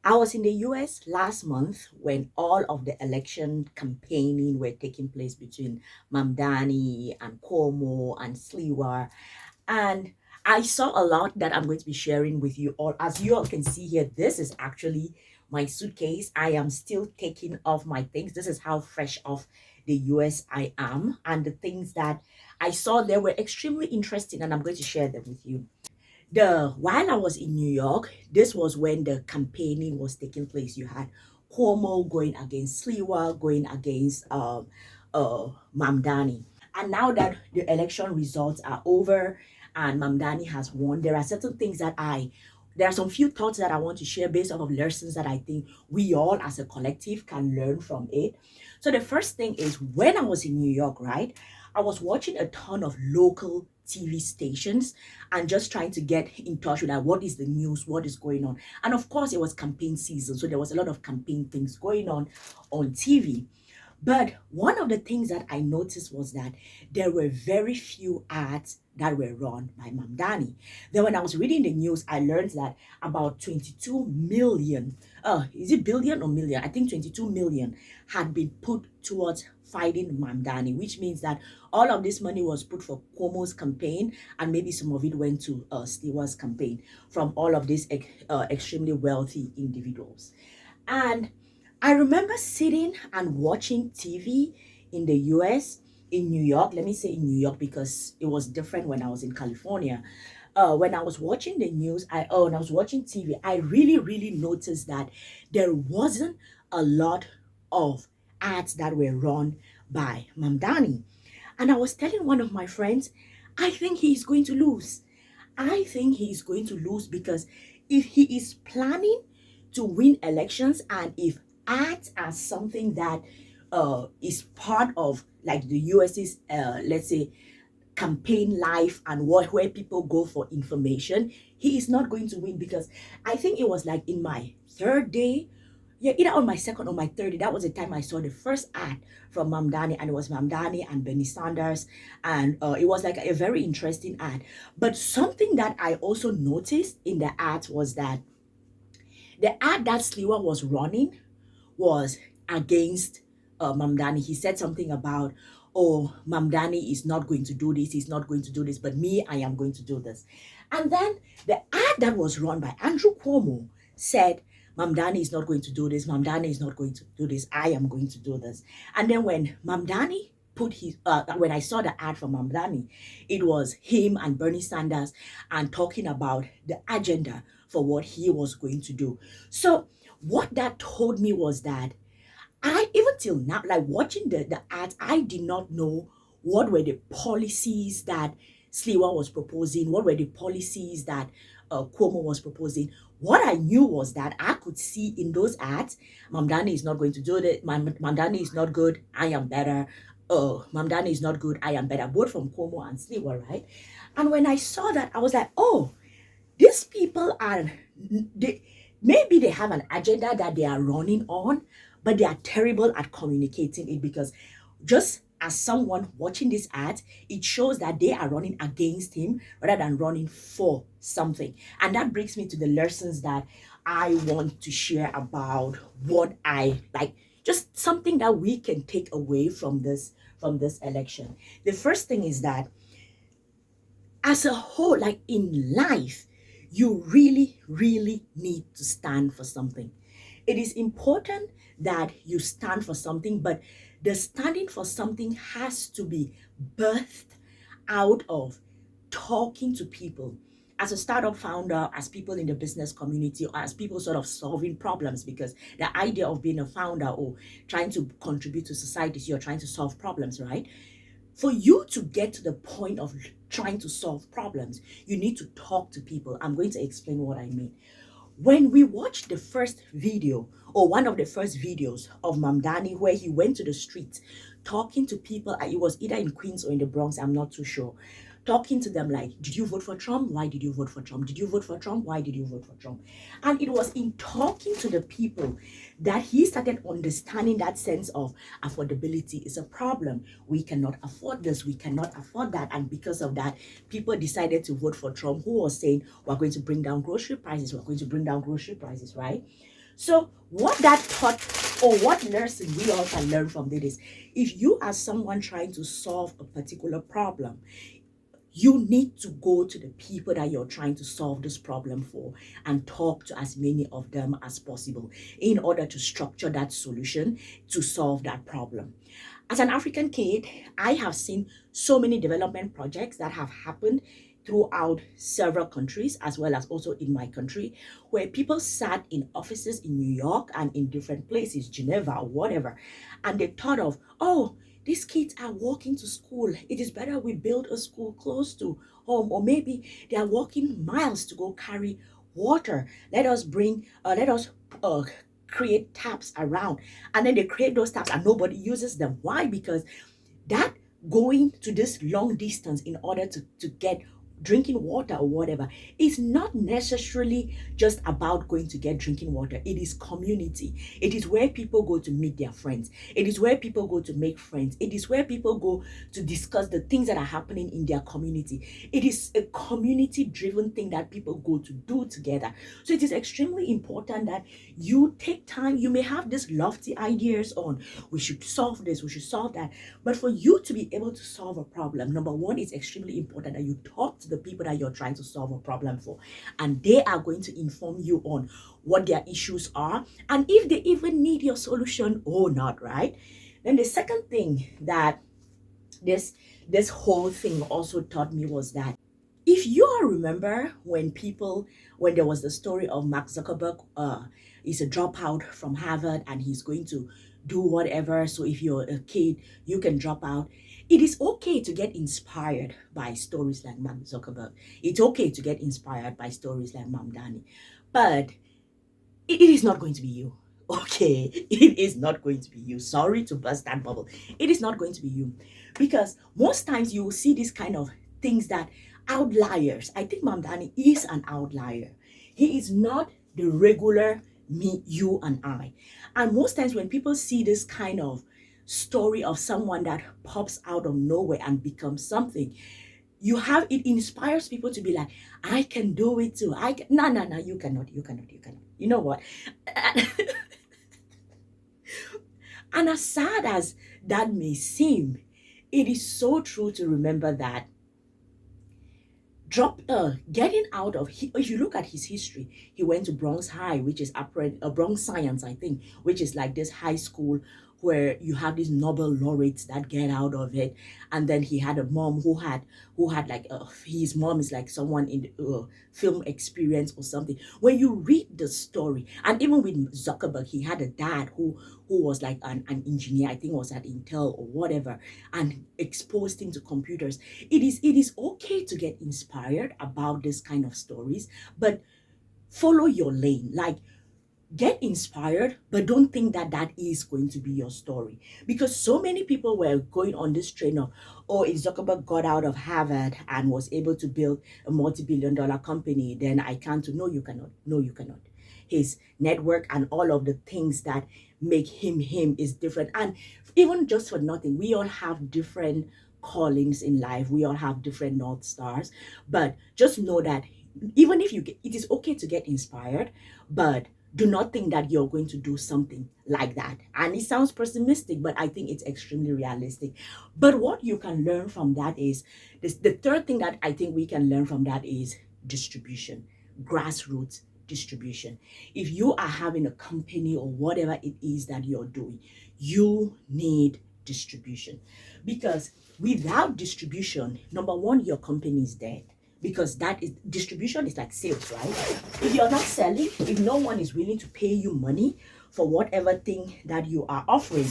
I was in the US last month when all of the election campaigning were taking place between Mamdani and Cuomo and Sliwa. And I saw a lot that I'm going to be sharing with you all. As you all can see here, this is actually my suitcase. I am still taking off my things. This is how fresh off the US I am. And the things that I saw there were extremely interesting, and I'm going to share them with you. The while I was in New York, this was when the campaigning was taking place. You had Cuomo going against Sliwa, going against Mamdani. And now that the election results are over and Mamdani has won, there are certain things that there are some few thoughts that I want to share based off of lessons that I think we all as a collective can learn from it. So the first thing is when I was in New York, right? I was watching a ton of local TV stations and just trying to get in touch with like, what is the news, what is going on. And of course, it was campaign season. So there was a lot of campaign things going on TV. But one of the things that I noticed was that there were very few ads that were run by Mamdani. Then when I was reading the news, I learned that about 22 million, is it billion or million? I think 22 million had been put towards fighting Mamdani, which means that all of this money was put for Cuomo's campaign and maybe some of it went to Stewart's campaign from all of these extremely wealthy individuals. And I remember sitting and watching TV in the US, in New York. Let me say in New York because it was different when I was in California. When I was watching the news, when I was watching TV, I really noticed that there wasn't a lot of ads that were run by Mamdani. And I was telling one of my friends, I think he's going to lose. I think he's going to lose because if he is planning to win elections and if ads are something that is part of like the US's let's say campaign life and where people go for information, he is not going to win because I think it was like in my third day, yeah, either on my second or my third day, that was the time I saw the first ad from Mamdani, and it was Mamdani and Bernie Sanders, and it was like a very interesting ad. But something that I also noticed in the ads was that the ad that Sliwa was running was against Mamdani. He said something about, oh, Mamdani is not going to do this, he's not going to do this, but me, I am going to do this. And then the ad that was run by Andrew Cuomo said, Mamdani is not going to do this, Mamdani is not going to do this, I am going to do this. And then when Mamdani put his, when I saw the ad from Mamdani, it was him and Bernie Sanders and talking about the agenda for what he was going to do. So what that told me was that even till now, like watching the ads, I did not know what were the policies that Sliwa was proposing, what were the policies that Cuomo was proposing. What I knew was that I could see in those ads, Mamdani is not going to do that, Mamdani is not good, I am better. Mamdani is not good, I am better, both from Cuomo and Sliwa, right? And when I saw that, I was like, oh, these people are, maybe they have an agenda that they are running on, but they are terrible at communicating it because just as someone watching this ad, it shows that they are running against him rather than running for something. And that brings me to the lessons that I want to share about what I like, just something that we can take away from this election. The first thing is that as a whole, like in life, you really need to stand for something. It is important that you stand for something, but the standing for something has to be birthed out of talking to people as a startup founder, as people in the business community, or as people sort of solving problems, because the idea of being a founder or trying to contribute to society is you're trying to solve problems, right? For you to get to the point of trying to solve problems, you need to talk to people. I'm going to explain what I mean. When we watched the first video, or one of the first videos of Mamdani, where he went to the streets talking to people, it was either in Queens or in the Bronx, I'm not too sure, talking to them like, did you vote for Trump? Why did you vote for Trump? Did you vote for Trump? Why did you vote for Trump? And it was in talking to the people that he started understanding that sense of affordability is a problem. We cannot afford this, we cannot afford that. And because of that, people decided to vote for Trump, who was saying, we're going to bring down grocery prices, we're going to bring down grocery prices, right? So what that taught, or what lesson we all can learn from this is, if you are someone trying to solve a particular problem, you need to go to the people that you're trying to solve this problem for and talk to as many of them as possible in order to structure that solution to solve that problem. As an African kid, I have seen so many development projects that have happened throughout several countries, as well as also in my country, where people sat in offices in New York and in different places, Geneva or whatever, and they thought of, oh, these kids are walking to school. It is better we build a school close to home, or maybe they are walking miles to go carry water. Let us create taps around, and then they create those taps and nobody uses them. Why? Because that going to this long distance in order to get drinking water or whatever is not necessarily just about going to get drinking water. It is community. It is where people go to meet their friends. It is where people go to make friends. It is where people go to discuss the things that are happening in their community. It is a community driven thing that people go to do together. So it is extremely important that you take time. You may have these lofty ideas on, we should solve this, we should solve that, but for you to be able to solve a problem, number one, it's extremely important that you talk to the people that you're trying to solve a problem for, and they are going to inform you on what their issues are and if they even need your solution or not, right? Then the second thing that this whole thing also taught me was that, if you all remember when there was the story of Mark Zuckerberg, he's a dropout from Harvard and he's going to do whatever. So if you're a kid, you can drop out. It is okay to get inspired by stories like Mark Zuckerberg. It's okay to get inspired by stories like mamdani, but it is not going to be you. Okay, it is not going to be you. Sorry to burst that bubble. It is not going to be you, because most times you will see this kind of things that outliers. I think mamdani is an outlier. He is not the regular me, you, and I. And most times when people see this kind of story of someone that pops out of nowhere and becomes something, it inspires people to be like, I can do it too. I can. No, no, no, you cannot, you cannot, you cannot. You know what? And as sad as that may seem, it is so true to remember that getting out of, if you look at his history, he went to Bronx High, which is Bronx Science, I think, which is like this high school where you have these Nobel laureates that get out of it. And then he had a mom who had like his mom is like someone in film experience or something. When you read the story, and even with Zuckerberg, he had a dad who was like an engineer, I think was at Intel or whatever, and exposed him to computers. It is okay to get inspired about this kind of stories, but follow your lane. Like, get inspired, but don't think that that is going to be your story, because so many people were going on this train of, oh, if Zuckerberg got out of Harvard and was able to build a multi-billion-dollar company, then I can't. No, you cannot. No, you cannot. His network and all of the things that make him is different. And even just for nothing, we all have different callings in life. We all have different North Stars. But just know that even if it is okay to get inspired, but do not think that you're going to do something like that. And it sounds pessimistic, but I think it's extremely realistic. But what you can learn from that is this: the third thing that I think we can learn from that is distribution, grassroots distribution. If you are having a company or whatever it is that you're doing, you need distribution, because without distribution, number one, your company is dead, because that is distribution is like sales, right? If you're not selling, if no one is willing to pay you money for whatever thing that you are offering,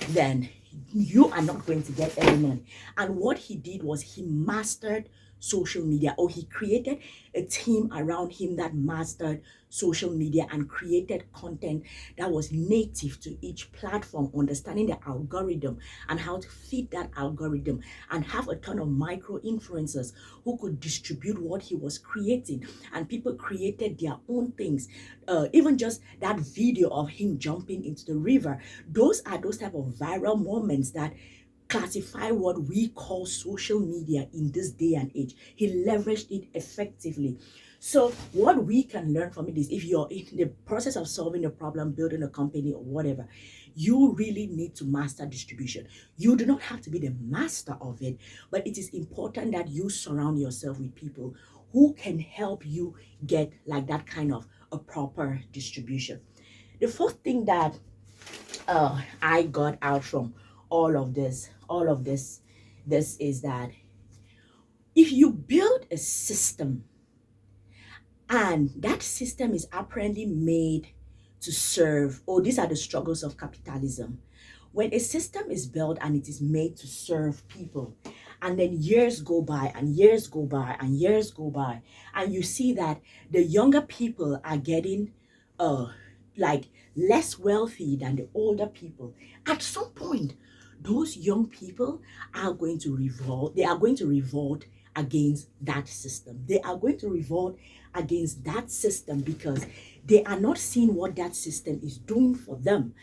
then you are not going to get any money. And what he did was he mastered social media, or he created a team around him that mastered social media and created content that was native to each platform, understanding the algorithm and how to feed that algorithm, and have a ton of micro influencers who could distribute what he was creating. And people created their own things. Even just that video of him jumping into the river, those are those type of viral moments that classify what we call social media in this day and age. He leveraged it effectively. So what we can learn from it is, if you're in the process of solving a problem, building a company or whatever, you really need to master distribution. You do not have to be the master of it, but it is important that you surround yourself with people who can help you get like that kind of a proper distribution. The fourth thing that I got out from all of this is that if you build a system and that system is apparently made to serve, oh, these are the struggles of capitalism. When a system is built and it is made to serve people, and then years go by and years go by and years go by, and you see that the younger people are getting like less wealthy than the older people, at some point those young people are going to revolt. They are going to revolt against that system. They are going to revolt against that system because they are not seeing what that system is doing for them.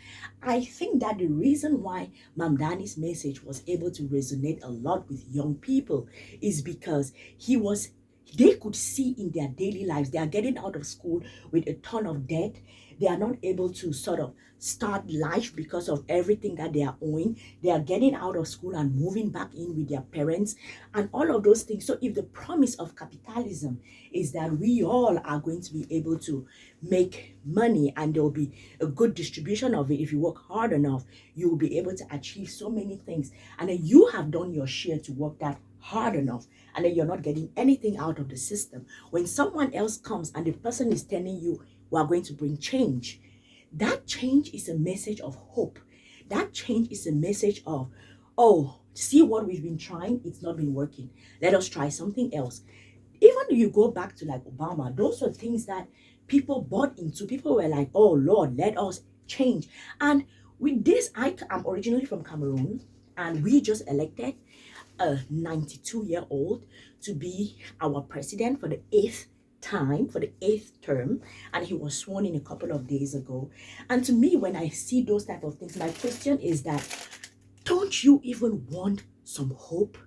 I think that the reason why Mamdani's message was able to resonate a lot with young people is because they could see in their daily lives, they are getting out of school with a ton of debt. They are not able to sort of start life because of everything that they are owing. They are getting out of school and moving back in with their parents and all of those things. So if the promise of capitalism is that we all are going to be able to make money and there will be a good distribution of it, if you work hard enough, you will be able to achieve so many things. And then you have done your share to work that hard enough, and then you're not getting anything out of the system. When someone else comes and the person is telling you, we are going to bring change, that change is a message of hope. That change is a message of, oh, see what we've been trying, it's not been working. Let us try something else. Even if you go back to like Obama, those were things that people bought into. People were like, oh Lord, let us change. And with this, I'm originally from Cameroon, and we just elected a 92-year-old to be our president for the eighth time, for the eighth term, and he was sworn in a couple of days ago. And to me, when I see those type of things, my question is that, don't you even want some hope?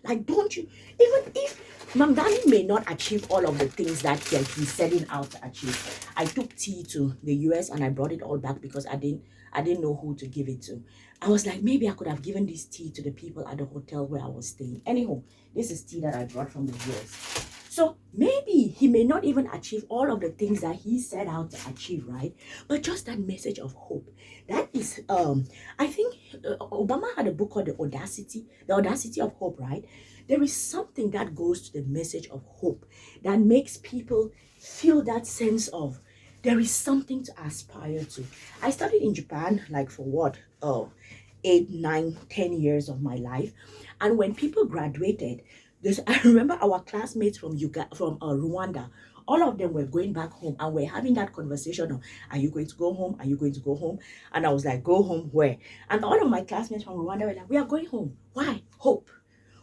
Like, don't you, even if Mamdani may not achieve all of the things that he's setting out to achieve. I took tea to the US and I brought it all back because I didn't know who to give it to. I was like, maybe I could have given this tea to the people at the hotel where I was staying. Anyhow, this is tea that I brought from the US. So maybe he may not even achieve all of the things that he set out to achieve, right? But just that message of hope. That is, I think Obama had a book called The Audacity of Hope, right? There is something that goes to the message of hope that makes people feel that sense of there is something to aspire to. I studied in Japan, like for what? Oh, 8, 9, 10 years of my life. And when people graduated, I remember our classmates from Rwanda, all of them were going back home and we're having that conversation of, are you going to go home? Are you going to go home? And I was like, go home where? And all of my classmates from Rwanda were like, we are going home. Why? Hope.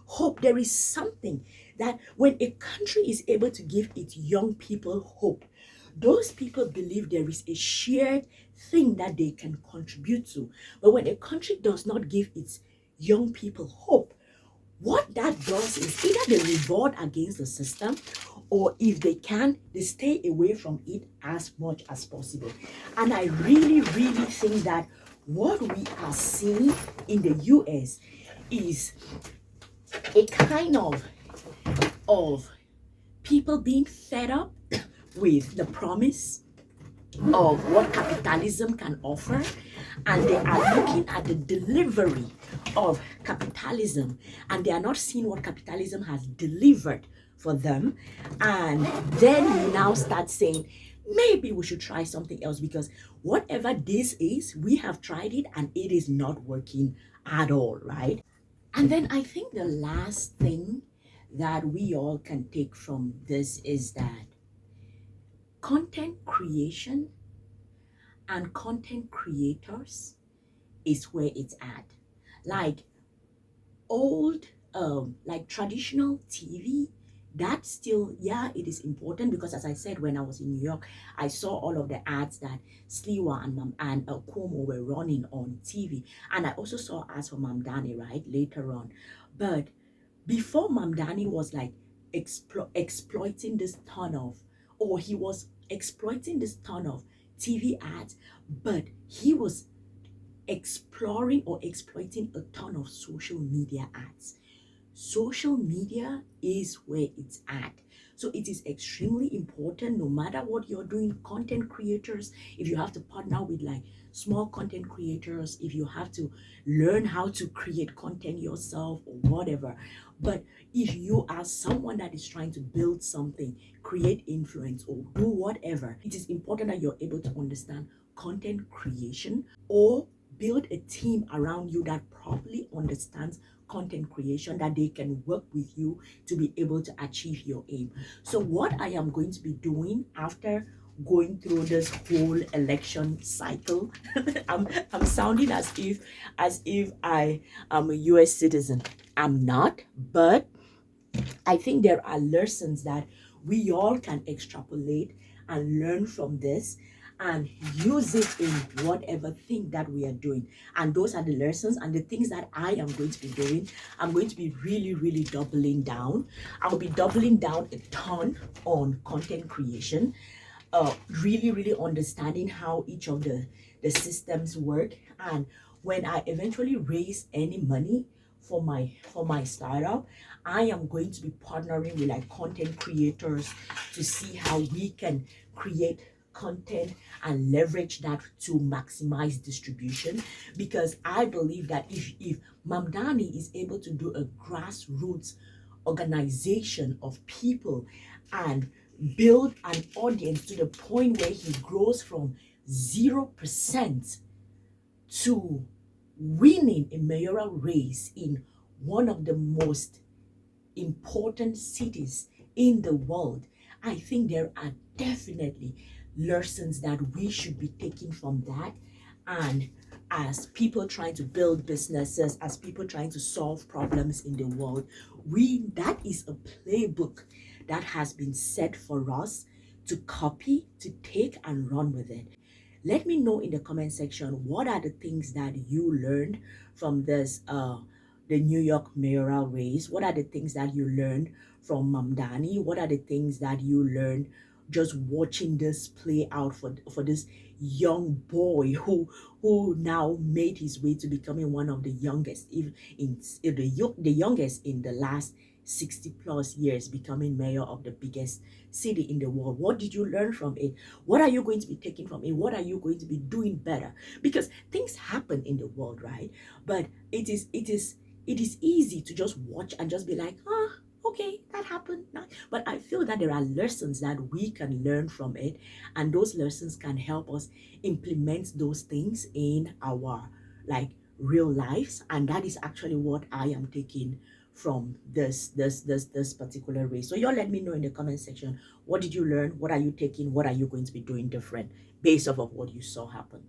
Hope. There is something that when a country is able to give its young people hope, those people believe there is a shared thing that they can contribute to. But when a country does not give its young people hope, what that does is either they revolt against the system, or if they can, they stay away from it as much as possible. And I really, really think that what we are seeing in the US is a kind of people being fed up with the promise of what capitalism can offer, and they are looking at the delivery of capitalism, and they are not seeing what capitalism has delivered for them. And then you now start saying, maybe we should try something else, because whatever this is, we have tried it and it is not working at all, right? And then I think the last thing that we all can take from this is that content creation and content creators is where it's at. Like old, like traditional TV, that still, yeah, it is important, because as I said, when I was in New York, I saw all of the ads that Sliwa and Cuomo were running on TV. And I also saw ads for Mamdani, right, later on. But before Mamdani was like exploiting this ton of or he was exploiting this ton of TV ads, but he was exploring or exploiting a ton of social media ads. Social media is where it's at. So it is extremely important, no matter what you're doing, content creators, if you have to partner with like small content creators, if you have to learn how to create content yourself or whatever. But if you are someone that is trying to build something, create influence or do whatever, it is important that you're able to understand content creation or build a team around you that properly understands content creation, that they can work with you to be able to achieve your aim. So what I am going to be doing after going through this whole election cycle, I'm sounding as if I am a US citizen. I'm not, but I think there are lessons that we all can extrapolate and learn from this and use it in whatever thing that we are doing. And those are the lessons and the things that I am going to be doing. I'm going to be really, really doubling down. I'll be doubling down a ton on content creation, really, really understanding how each of the systems work. And when I eventually raise any money for my startup, I am going to be partnering with like content creators to see how we can create content and leverage that to maximize distribution, because I believe that if Mamdani is able to do a grassroots organization of people and build an audience to the point where he grows from 0% to winning a mayoral race in one of the most important cities in the world, I think there are definitely lessons that we should be taking from that. And as people trying to build businesses, as people trying to solve problems in the world, that is a playbook that has been set for us to copy, to take and run with it. Let me know in the comment section, what are the things that you learned from this the New York mayoral race? What are the things that you learned from Mamdani? What are the things that you learned just watching this play out for this young boy who now made his way to becoming one of the youngest, even in the youngest in the last 60 plus years, becoming mayor of the biggest city in the world? What did you learn from it? What are you going to be taking from it? What are you going to be doing better? Because things happen in the world, right? But it is easy to just watch and just be like, okay, that happened. But I feel that there are lessons that we can learn from it, and those lessons can help us implement those things in our like real lives. And that is actually what I am taking from this particular race. So y'all let me know in the comment section, what did you learn? What are you taking? What are you going to be doing different based off of what you saw happen?